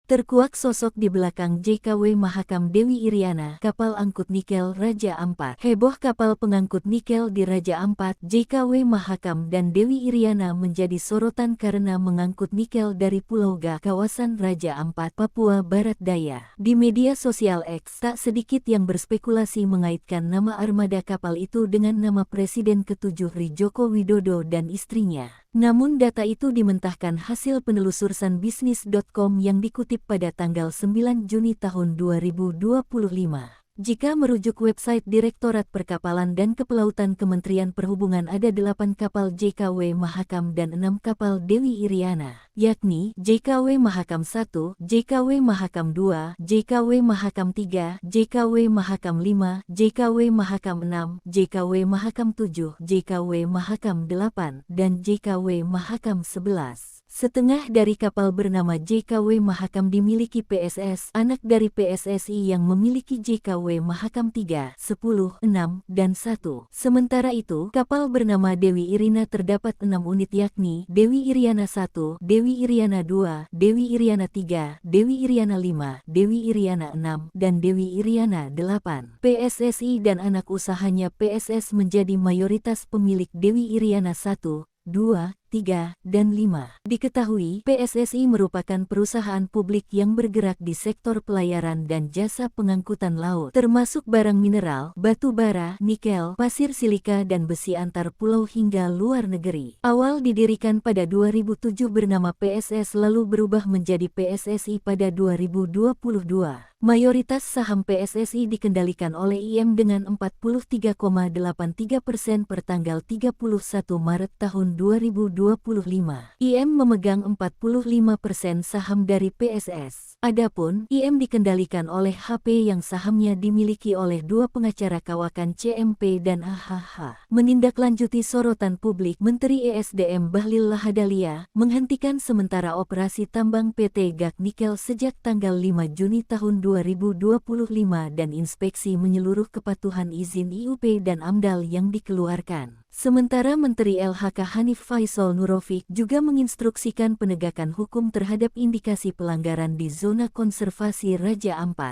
Terkuak sosok di belakang JKW Mahakam Dewi Iriana, kapal angkut nikel Raja Ampat. Heboh kapal pengangkut nikel di Raja Ampat, JKW Mahakam dan Dewi Iriana menjadi sorotan karena mengangkut nikel dari Pulau Ga, kawasan Raja Ampat, Papua Barat Daya. Di media sosial X, tak sedikit yang berspekulasi mengaitkan nama armada kapal itu dengan nama Presiden ke-7 Joko Widodo dan istrinya. Namun data itu dimentahkan hasil penelusuran bisnis.com yang dikutip pada tanggal 9 Juni tahun 2025. Jika merujuk website Direktorat Perkapalan dan Kepelautan Kementerian Perhubungan, ada 8 kapal JKW Mahakam dan 6 kapal Dewi Iriana, yakni JKW Mahakam 1, JKW Mahakam 2, JKW Mahakam 3, JKW Mahakam 5, JKW Mahakam 6, JKW Mahakam 7, JKW Mahakam 8, dan JKW Mahakam 11. Setengah dari kapal bernama JKW Mahakam dimiliki PSS, anak dari PSSI yang memiliki JKW Mahakam 3, 10, 6, dan 1. Sementara itu, kapal bernama Dewi Irina terdapat 6 unit yakni Dewi Iriana 1, Dewi Iriana 2, Dewi Iriana 3, Dewi Iriana 5, Dewi Iriana 6, dan Dewi Iriana 8. PSSI dan anak usahanya PSS menjadi mayoritas pemilik Dewi Iriana 1, 2, 3, dan 5. Diketahui, PSSI merupakan perusahaan publik yang bergerak di sektor pelayaran dan jasa pengangkutan laut, termasuk barang mineral, batu bara, nikel, pasir silika dan besi antar pulau hingga luar negeri. Awal didirikan pada 2007 bernama PSS lalu berubah menjadi PSSI pada 2022. Mayoritas saham PSSI dikendalikan oleh IM dengan 43,83% per tanggal 31 Maret tahun 2025. IM memegang 45% saham dari PSS. Adapun, IM dikendalikan oleh HP yang sahamnya dimiliki oleh 2 pengacara kawakan CMP dan AHH. Menindaklanjuti sorotan publik, Menteri ESDM Bahlil Lahadalia menghentikan sementara operasi tambang PT GAK Nikel sejak tanggal 5 Juni tahun 2025 dan inspeksi menyeluruh kepatuhan izin IUP dan AMDAL yang dikeluarkan. Sementara Menteri LHK Hanif Faisal Nurofik juga menginstruksikan penegakan hukum terhadap indikasi pelanggaran di zona konservasi Raja Ampat.